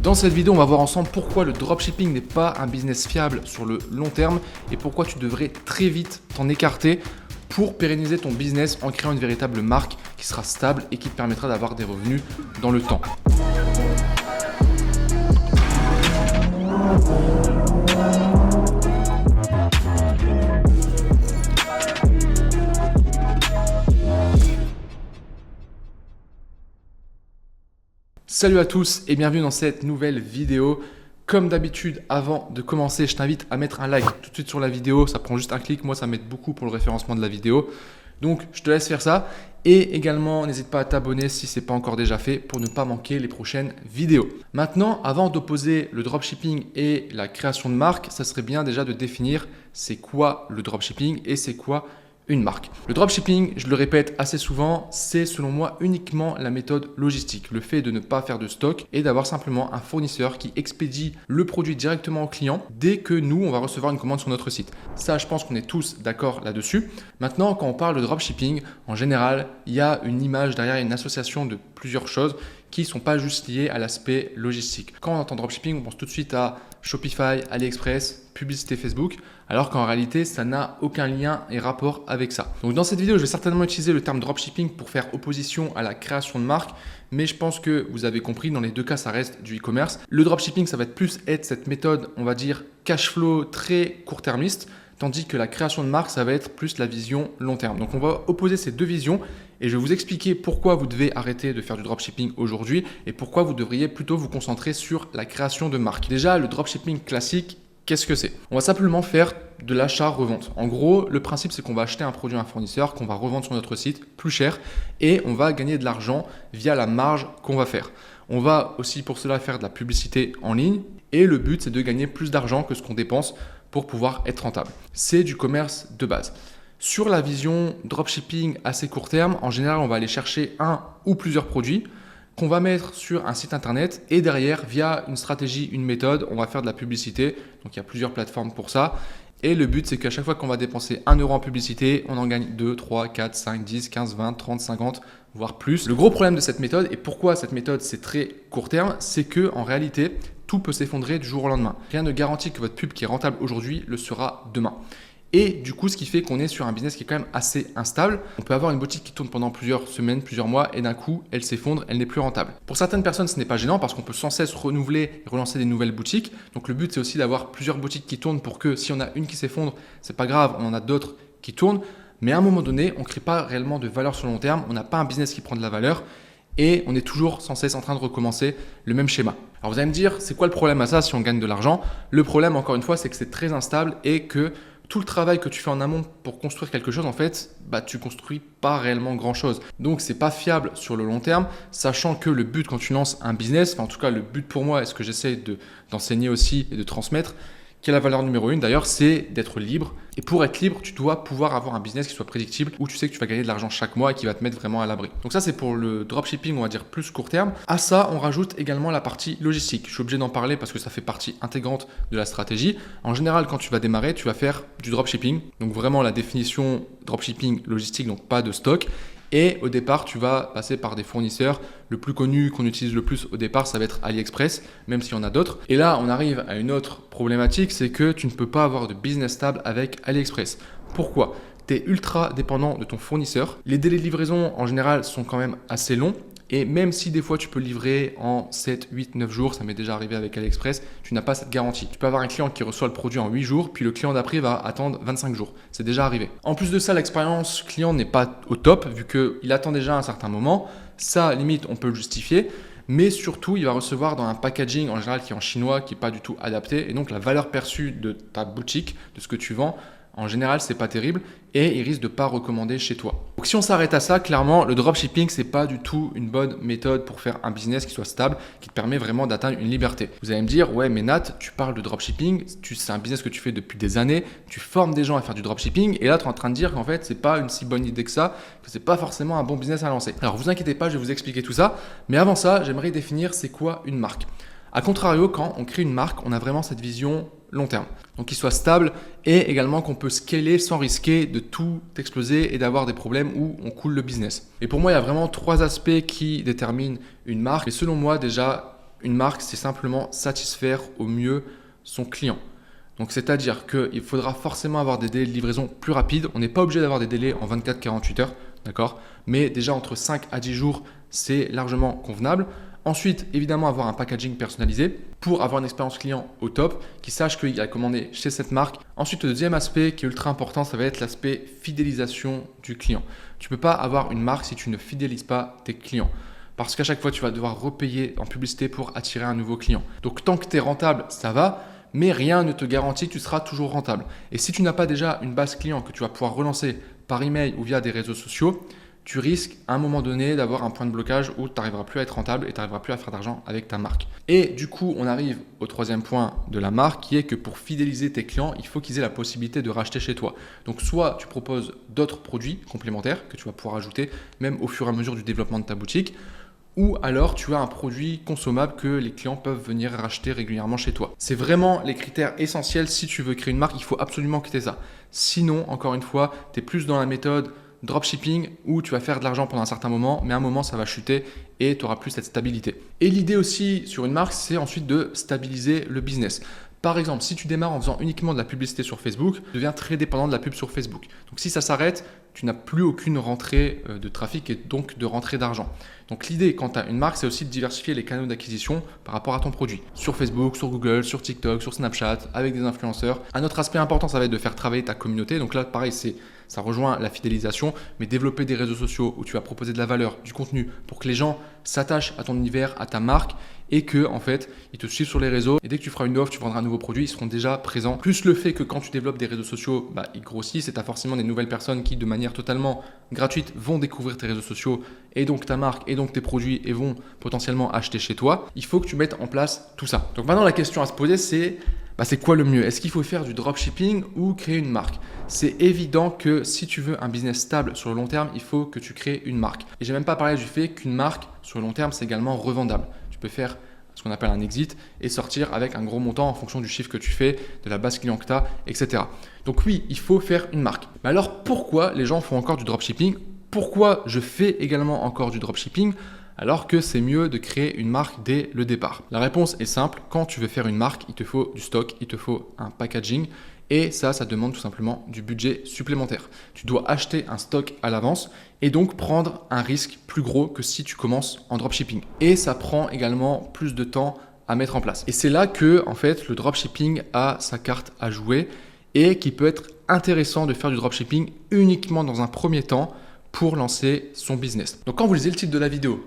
Dans cette vidéo, on va voir ensemble pourquoi le dropshipping n'est pas un business fiable sur le long terme et pourquoi tu devrais très vite t'en écarter pour pérenniser ton business en créant une véritable marque qui sera stable et qui te permettra d'avoir des revenus dans le temps. Salut à tous et bienvenue dans cette nouvelle vidéo. Comme d'habitude, avant de commencer, je t'invite à mettre un like tout de suite sur la vidéo. Ça prend juste un clic. Moi, ça m'aide beaucoup pour le référencement de la vidéo. Donc, je te laisse faire ça. Et également, n'hésite pas à t'abonner si ce n'est pas encore déjà fait pour ne pas manquer les prochaines vidéos. Maintenant, avant d'opposer le dropshipping et la création de marque, ça serait bien déjà de définir c'est quoi le dropshipping et c'est quoi une marque. Le dropshipping, je le répète assez souvent, c'est selon moi uniquement la méthode logistique. Le fait de ne pas faire de stock et d'avoir simplement un fournisseur qui expédie le produit directement au client dès que nous, on va recevoir une commande sur notre site. Ça, je pense qu'on est tous d'accord là-dessus. Maintenant, quand on parle de dropshipping, en général, il y a une image derrière, une association de plusieurs choses qui ne sont pas juste liées à l'aspect logistique. Quand on entend dropshipping, on pense tout de suite à Shopify, AliExpress, publicité Facebook, alors qu'en réalité, ça n'a aucun lien et rapport avec ça. Donc dans cette vidéo, je vais certainement utiliser le terme dropshipping pour faire opposition à la création de marque, mais je pense que vous avez compris, dans les deux cas, ça reste du e-commerce. Le dropshipping, ça va plus être cette méthode, on va dire, cash flow très court-termiste, tandis que la création de marque, ça va être plus la vision long terme. Donc on va opposer ces deux visions et je vais vous expliquer pourquoi vous devez arrêter de faire du dropshipping aujourd'hui et pourquoi vous devriez plutôt vous concentrer sur la création de marque. Déjà, le dropshipping classique, qu'est-ce que c'est? On va simplement faire de l'achat-revente. En gros, le principe, c'est qu'on va acheter un produit à un fournisseur qu'on va revendre sur notre site plus cher et on va gagner de l'argent via la marge qu'on va faire. On va aussi pour cela faire de la publicité en ligne et le but, c'est de gagner plus d'argent que ce qu'on dépense pour pouvoir être rentable. C'est du commerce de base. Sur la vision dropshipping assez court terme, en général, on va aller chercher un ou plusieurs produits qu'on va mettre sur un site internet et derrière, via une stratégie, une méthode, on va faire de la publicité. Donc, il y a plusieurs plateformes pour ça. Et le but, c'est qu'à chaque fois qu'on va dépenser 1 euro en publicité, on en gagne 2, 3, 4, 5, 10, 15, 20, 30, 50, voire plus. Le gros problème de cette méthode et pourquoi cette méthode, c'est très court terme, c'est que en réalité, tout peut s'effondrer du jour au lendemain. Rien ne garantit que votre pub qui est rentable aujourd'hui le sera demain. Et du coup, ce qui fait qu'on est sur un business qui est quand même assez instable. On peut avoir une boutique qui tourne pendant plusieurs semaines, plusieurs mois et d'un coup, elle s'effondre, elle n'est plus rentable. Pour certaines personnes, ce n'est pas gênant parce qu'on peut sans cesse renouveler et relancer des nouvelles boutiques. Donc le but, c'est aussi d'avoir plusieurs boutiques qui tournent pour que si on a une qui s'effondre, c'est pas grave, on en a d'autres qui tournent. Mais à un moment donné, on ne crée pas réellement de valeur sur le long terme. On n'a pas un business qui prend de la valeur et on est toujours sans cesse en train de recommencer le même schéma. Alors vous allez me dire, c'est quoi le problème à ça si on gagne de l'argent? Le problème, encore une fois, c'est que c'est très instable et que tout le travail que tu fais en amont pour construire quelque chose, en fait, tu construis pas réellement grand-chose. Donc, c'est pas fiable sur le long terme, sachant que le but quand tu lances un business, en tout cas le but pour moi et ce que j'essaie d'enseigner aussi et de transmettre, qui est la valeur numéro 1 d'ailleurs, c'est d'être libre. Et pour être libre, tu dois pouvoir avoir un business qui soit prédictible, où tu sais que tu vas gagner de l'argent chaque mois et qui va te mettre vraiment à l'abri. Donc ça, c'est pour le dropshipping, on va dire plus court terme. À ça, on rajoute également la partie logistique. Je suis obligé d'en parler parce que ça fait partie intégrante de la stratégie. En général, quand tu vas démarrer, tu vas faire du dropshipping. Donc vraiment la définition dropshipping logistique, donc pas de stock. Et au départ, tu vas passer par des fournisseurs. Le plus connu qu'on utilise le plus au départ, ça va être AliExpress, même s'il y en a d'autres. Et là, on arrive à une autre problématique, c'est que tu ne peux pas avoir de business stable avec AliExpress. Pourquoi? Tu es ultra dépendant de ton fournisseur. Les délais de livraison, en général, sont quand même assez longs. Et même si des fois tu peux livrer en 7, 8, 9 jours, ça m'est déjà arrivé avec AliExpress, tu n'as pas cette garantie. Tu peux avoir un client qui reçoit le produit en 8 jours, puis le client d'après va attendre 25 jours. C'est déjà arrivé. En plus de ça, l'expérience client n'est pas au top vu qu'il attend déjà un certain moment. Ça, limite, on peut le justifier. Mais surtout, il va recevoir dans un packaging en général qui est en chinois, qui n'est pas du tout adapté. Et donc, la valeur perçue de ta boutique, de ce que tu vends, en général, c'est pas terrible et il risque de pas recommander chez toi. Donc si on s'arrête à ça, clairement, le dropshipping, c'est pas du tout une bonne méthode pour faire un business qui soit stable, qui te permet vraiment d'atteindre une liberté. Vous allez me dire, ouais, mais Nat, tu parles de dropshipping, c'est un business que tu fais depuis des années, tu formes des gens à faire du dropshipping et là, tu es en train de dire qu'en fait, c'est pas une si bonne idée que ça, que c'est pas forcément un bon business à lancer. Alors, vous inquiétez pas, je vais vous expliquer tout ça, mais avant ça, j'aimerais définir c'est quoi une marque. A contrario, quand on crée une marque, on a vraiment cette vision long terme. Donc, qu'il soit stable et également qu'on peut scaler sans risquer de tout exploser et d'avoir des problèmes où on coule le business. Et pour moi, il y a vraiment 3 aspects qui déterminent une marque. Et selon moi, déjà, Une marque, c'est simplement satisfaire au mieux son client. Donc, c'est-à-dire qu'il faudra forcément avoir des délais de livraison plus rapides. On n'est pas obligé d'avoir des délais en 24-48 heures, d'accord? Mais déjà entre 5 à 10 jours, c'est largement convenable. Ensuite, évidemment, avoir un packaging personnalisé pour avoir une expérience client au top, qui sache qu'il a commandé chez cette marque. Ensuite, le deuxième aspect qui est ultra important, ça va être l'aspect fidélisation du client. Tu ne peux pas avoir une marque si tu ne fidélises pas tes clients. Parce qu'à chaque fois, tu vas devoir repayer en publicité pour attirer un nouveau client. Donc, tant que tu es rentable, ça va. Mais rien ne te garantit que tu seras toujours rentable. Et si tu n'as pas déjà une base client que tu vas pouvoir relancer par email ou via des réseaux sociaux, tu risques à un moment donné d'avoir un point de blocage où tu n'arriveras plus à être rentable et tu n'arriveras plus à faire d'argent avec ta marque. Et du coup, on arrive au troisième point de la marque qui est que pour fidéliser tes clients, il faut qu'ils aient la possibilité de racheter chez toi. Donc soit tu proposes d'autres produits complémentaires que tu vas pouvoir ajouter même au fur et à mesure du développement de ta boutique, ou alors tu as un produit consommable que les clients peuvent venir racheter régulièrement chez toi. C'est vraiment les critères essentiels si tu veux créer une marque, il faut absolument que tu aies ça. Sinon, encore une fois, tu es plus dans la méthode dropshipping où tu vas faire de l'argent pendant un certain moment, mais à un moment ça va chuter et tu n'auras plus cette stabilité. Et l'idée aussi sur une marque, c'est ensuite de stabiliser le business. Par exemple, si tu démarres en faisant uniquement de la publicité sur Facebook, tu deviens très dépendant de la pub sur Facebook. Donc si ça s'arrête, tu n'as plus aucune rentrée de trafic et donc de rentrée d'argent. Donc l'idée quand tu as une marque, c'est aussi de diversifier les canaux d'acquisition par rapport à ton produit. Sur Facebook, sur Google, sur TikTok, sur Snapchat, avec des influenceurs. Un autre aspect important, ça va être de faire travailler ta communauté. Donc là, pareil, ça rejoint la fidélisation, mais développer des réseaux sociaux où tu vas proposer de la valeur, du contenu pour que les gens s'attachent à ton univers, à ta marque et que en fait, ils te suivent sur les réseaux et dès que tu feras une offre, tu vendras un nouveau produit, ils seront déjà présents. Plus le fait que quand tu développes des réseaux sociaux, ils grossissent et tu as forcément des nouvelles personnes qui de manière totalement gratuite vont découvrir tes réseaux sociaux et donc ta marque et donc tes produits et vont potentiellement acheter chez toi. Il faut que tu mettes en place tout ça. Donc maintenant, la question à se poser, c'est quoi le mieux? Est-ce qu'il faut faire du dropshipping ou créer une marque? C'est évident que si tu veux un business stable sur le long terme, il faut que tu crées une marque. Et j'ai même pas parlé du fait qu'une marque sur le long terme, c'est également revendable. Tu peux faire ce qu'on appelle un exit et sortir avec un gros montant en fonction du chiffre que tu fais, de la base client que tu as, etc. Donc oui, il faut faire une marque. Mais alors pourquoi les gens font encore du dropshipping? Pourquoi je fais également encore du dropshipping alors que c'est mieux de créer une marque dès le départ? La réponse est simple, quand tu veux faire une marque, il te faut du stock, il te faut un packaging et ça demande tout simplement du budget supplémentaire. Tu dois acheter un stock à l'avance et donc prendre un risque plus gros que si tu commences en dropshipping. Et ça prend également plus de temps à mettre en place. Et c'est là que en fait, le dropshipping a sa carte à jouer et qui peut être intéressant de faire du dropshipping uniquement dans un premier temps pour lancer son business. Donc quand vous lisez le titre de la vidéo,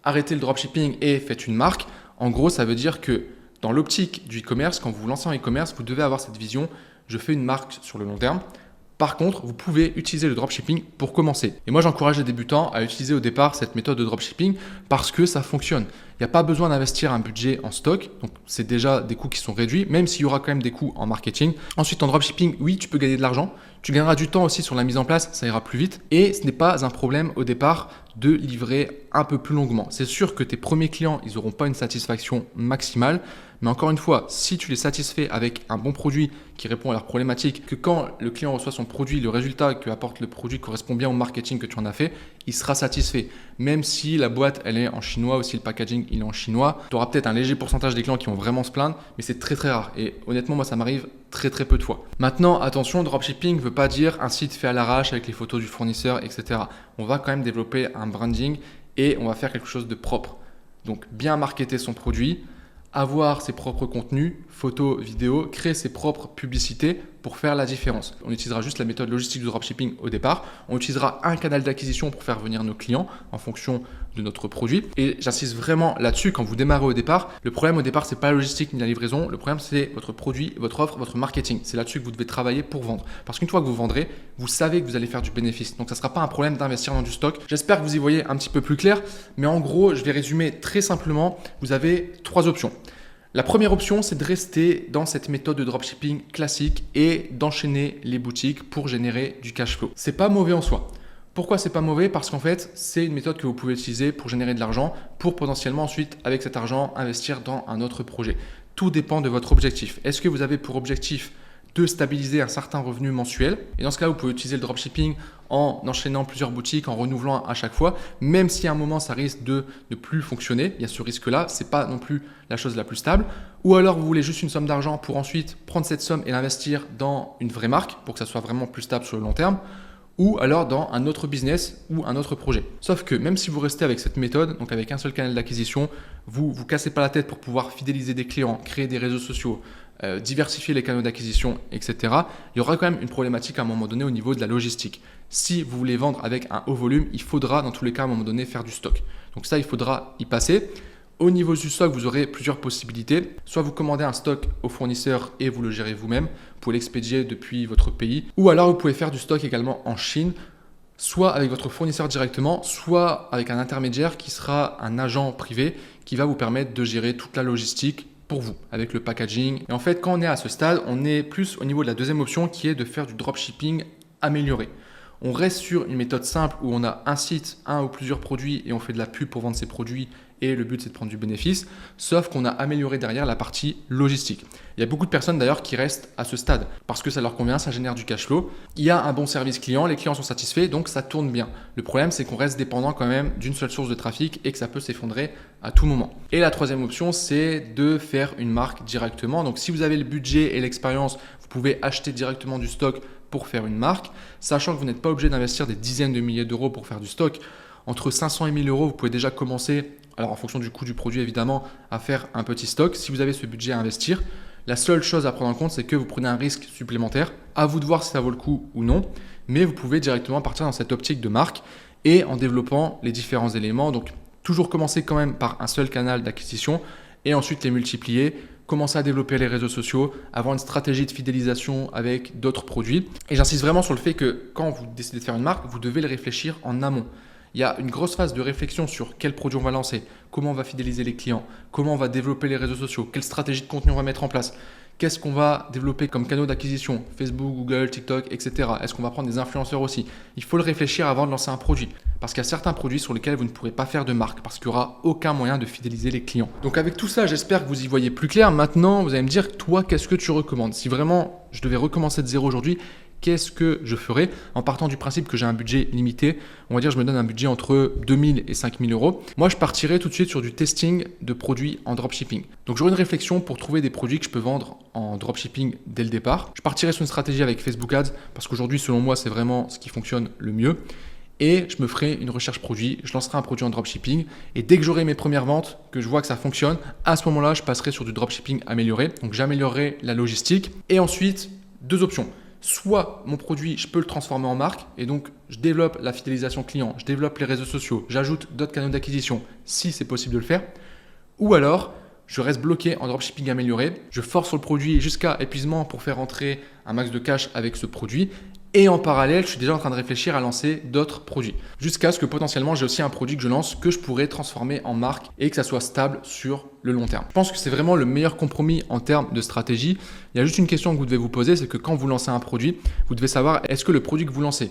arrêtez le dropshipping et faites une marque, en gros, ça veut dire que dans l'optique du e-commerce, quand vous vous lancez en e-commerce, vous devez avoir cette vision, je fais une marque sur le long terme. Par contre, vous pouvez utiliser le dropshipping pour commencer. Et moi, j'encourage les débutants à utiliser au départ cette méthode de dropshipping parce que ça fonctionne. Il n'y a pas besoin d'investir un budget en stock. Donc, c'est déjà des coûts qui sont réduits, même s'il y aura quand même des coûts en marketing. Ensuite, en dropshipping, oui, tu peux gagner de l'argent. Tu gagneras du temps aussi sur la mise en place, ça ira plus vite. Et ce n'est pas un problème au départ de livrer un peu plus longuement. C'est sûr que tes premiers clients, ils n'auront pas une satisfaction maximale. Mais encore une fois, si tu les satisfais avec un bon produit qui répond à leurs problématiques, que quand le client reçoit son produit, le résultat que apporte le produit correspond bien au marketing que tu en as fait, il sera satisfait. Même si la boîte, elle est en chinois ou si le packaging, il est en chinois, tu auras peut-être un léger pourcentage des clients qui vont vraiment se plaindre, mais c'est très très rare. Et honnêtement, moi, ça m'arrive très très peu de fois. Maintenant, attention, dropshipping ne veut pas dire un site fait à l'arrache avec les photos du fournisseur, etc. On va quand même développer un branding et on va faire quelque chose de propre. Donc, bien marketer son produit, avoir ses propres contenus, photos, vidéos, créer ses propres publicités pour faire la différence. On utilisera juste la méthode logistique du dropshipping au départ. On utilisera un canal d'acquisition pour faire venir nos clients en fonction de notre produit. Et j'insiste vraiment là-dessus, quand vous démarrez au départ, le problème au départ, c'est pas la logistique ni la livraison. Le problème, c'est votre produit, votre offre, votre marketing. C'est là-dessus que vous devez travailler pour vendre. Parce qu'une fois que vous vendrez, vous savez que vous allez faire du bénéfice. Donc, ça ne sera pas un problème d'investir dans du stock. J'espère que vous y voyez un petit peu plus clair. Mais en gros, je vais résumer très simplement. Vous avez 3 options. La première option, c'est de rester dans cette méthode de dropshipping classique et d'enchaîner les boutiques pour générer du cash flow. C'est pas mauvais en soi. Pourquoi c'est pas mauvais? Parce qu'en fait, c'est une méthode que vous pouvez utiliser pour générer de l'argent, pour potentiellement ensuite, avec cet argent, investir dans un autre projet. Tout dépend de votre objectif. Est-ce que vous avez pour objectif de stabiliser un certain revenu mensuel. Et dans ce cas, vous pouvez utiliser le dropshipping en enchaînant plusieurs boutiques, en renouvelant à chaque fois, même si à un moment ça risque de ne plus fonctionner. Il y a ce risque-là, c'est pas non plus la chose la plus stable. Ou alors vous voulez juste une somme d'argent pour ensuite prendre cette somme et l'investir dans une vraie marque pour que ça soit vraiment plus stable sur le long terme. Ou alors dans un autre business ou un autre projet. Sauf que même si vous restez avec cette méthode, donc avec un seul canal d'acquisition, vous vous cassez pas la tête pour pouvoir fidéliser des clients, créer des réseaux sociaux, diversifier les canaux d'acquisition, etc. Il y aura quand même une problématique à un moment donné au niveau de la logistique. Si vous voulez vendre avec un haut volume, il faudra dans tous les cas à un moment donné faire du stock. Donc ça, il faudra y passer. Au niveau du stock, vous aurez plusieurs possibilités. Soit vous commandez un stock au fournisseur et vous le gérez vous-même. Vous pouvez l'expédier depuis votre pays. Ou alors, vous pouvez faire du stock également en Chine, soit avec votre fournisseur directement, soit avec un intermédiaire qui sera un agent privé qui va vous permettre de gérer toute la logistique pour vous, avec le packaging. Et en fait, quand on est à ce stade, on est plus au niveau de la deuxième option qui est de faire du dropshipping amélioré. On reste sur une méthode simple où on a un site, un ou plusieurs produits et on fait de la pub pour vendre ces produits et le but c'est de prendre du bénéfice, sauf qu'on a amélioré derrière la partie logistique. Il y a beaucoup de personnes d'ailleurs qui restent à ce stade parce que ça leur convient, ça génère du cash flow. Il y a un bon service client, les clients sont satisfaits, donc ça tourne bien. Le problème c'est qu'on reste dépendant quand même d'une seule source de trafic et que ça peut s'effondrer à tout moment. Et la troisième option c'est de faire une marque directement. Donc si vous avez le budget et l'expérience, vous pouvez acheter directement du stock pour faire une marque, sachant que vous n'êtes pas obligé d'investir des dizaines de milliers d'euros pour faire du stock. Entre 500 et 1000 euros, vous pouvez déjà commencer, alors en fonction du coût du produit évidemment, à faire un petit stock. Si vous avez ce budget à investir, la seule chose à prendre en compte, c'est que vous prenez un risque supplémentaire. À vous de voir si ça vaut le coup ou non, mais vous pouvez directement partir dans cette optique de marque et en développant les différents éléments. Donc toujours commencer quand même par un seul canal d'acquisition et ensuite les multiplier. Commencer à développer les réseaux sociaux, avoir une stratégie de fidélisation avec d'autres produits. Et j'insiste vraiment sur le fait que quand vous décidez de faire une marque, vous devez le réfléchir en amont. Il y a une grosse phase de réflexion sur quel produit on va lancer, comment on va fidéliser les clients, comment on va développer les réseaux sociaux, quelle stratégie de contenu on va mettre en place, qu'est-ce qu'on va développer comme canaux d'acquisition, Facebook, Google, TikTok, etc. Est-ce qu'on va prendre des influenceurs aussi? Il faut le réfléchir avant de lancer un produit. Parce qu'il y a certains produits sur lesquels vous ne pourrez pas faire de marque, parce qu'il n'y aura aucun moyen de fidéliser les clients. Donc avec tout ça, j'espère que vous y voyez plus clair. Maintenant, vous allez me dire, toi, qu'est-ce que tu recommandes? Si vraiment je devais recommencer de zéro aujourd'hui, qu'est-ce que je ferais en partant du principe que j'ai un budget limité? On va dire je me donne un budget entre 2000 et 5000 euros. Moi, je partirais tout de suite sur du testing de produits en dropshipping. Donc, j'aurai une réflexion pour trouver des produits que je peux vendre en dropshipping dès le départ. Je partirais sur une stratégie avec Facebook Ads parce qu'aujourd'hui, selon moi, c'est vraiment ce qui fonctionne le mieux. Et je me ferai une recherche produit, je lancerai un produit en dropshipping et dès que j'aurai mes premières ventes, que je vois que ça fonctionne, à ce moment-là, je passerai sur du dropshipping amélioré. Donc, j'améliorerai la logistique. Et ensuite, deux options. Soit mon produit, je peux le transformer en marque et donc je développe la fidélisation client, je développe les réseaux sociaux, j'ajoute d'autres canaux d'acquisition si c'est possible de le faire. Ou alors, je reste bloqué en dropshipping amélioré, je force sur le produit jusqu'à épuisement pour faire entrer un max de cash avec ce produit. Et en parallèle, je suis déjà en train de réfléchir à lancer d'autres produits. Jusqu'à ce que potentiellement, j'ai aussi un produit que je lance que je pourrais transformer en marque et que ça soit stable sur le long terme. Je pense que c'est vraiment le meilleur compromis en termes de stratégie. Il y a juste une question que vous devez vous poser, c'est que quand vous lancez un produit, vous devez savoir est-ce que le produit que vous lancez,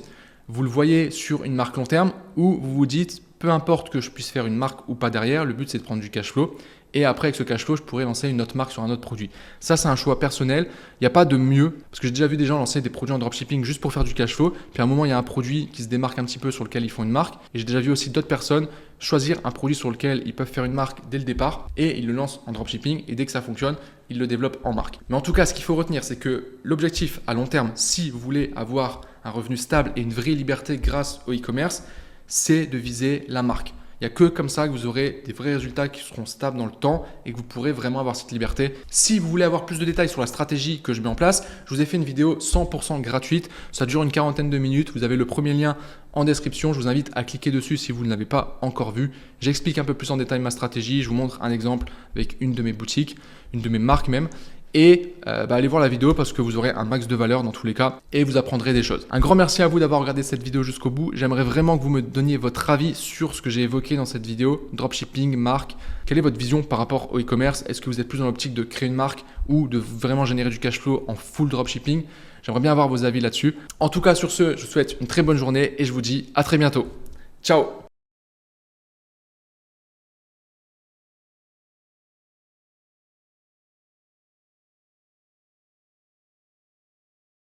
vous le voyez sur une marque long terme ou vous vous dites peu importe que je puisse faire une marque ou pas derrière, le but c'est de prendre du cash flow. Et après, avec ce cash flow, je pourrais lancer une autre marque sur un autre produit. Ça, c'est un choix personnel. Il n'y a pas de mieux. Parce que j'ai déjà vu des gens lancer des produits en dropshipping juste pour faire du cash flow. Puis à un moment, il y a un produit qui se démarque un petit peu sur lequel ils font une marque. Et j'ai déjà vu aussi d'autres personnes choisir un produit sur lequel ils peuvent faire une marque dès le départ. Et ils le lancent en dropshipping. Et dès que ça fonctionne, ils le développent en marque. Mais en tout cas, ce qu'il faut retenir, c'est que l'objectif à long terme, si vous voulez avoir un revenu stable et une vraie liberté grâce au e-commerce, c'est de viser la marque. Il n'y a que comme ça que vous aurez des vrais résultats qui seront stables dans le temps et que vous pourrez vraiment avoir cette liberté. Si vous voulez avoir plus de détails sur la stratégie que je mets en place, je vous ai fait une vidéo 100% gratuite. Ça dure une quarantaine de minutes. Vous avez le premier lien en description. Je vous invite à cliquer dessus si vous ne l'avez pas encore vu. J'explique un peu plus en détail ma stratégie. Je vous montre un exemple avec une de mes boutiques, une de mes marques même. Et allez voir la vidéo parce que vous aurez un max de valeur dans tous les cas et vous apprendrez des choses. Un grand merci à vous d'avoir regardé cette vidéo jusqu'au bout. J'aimerais vraiment que vous me donniez votre avis sur ce que j'ai évoqué dans cette vidéo, dropshipping, marque. Quelle est votre vision par rapport au e-commerce? Est-ce que vous êtes plus dans l'optique de créer une marque ou de vraiment générer du cash flow en full dropshipping? J'aimerais bien avoir vos avis là-dessus. En tout cas, sur ce, je vous souhaite une très bonne journée et je vous dis à très bientôt. Ciao!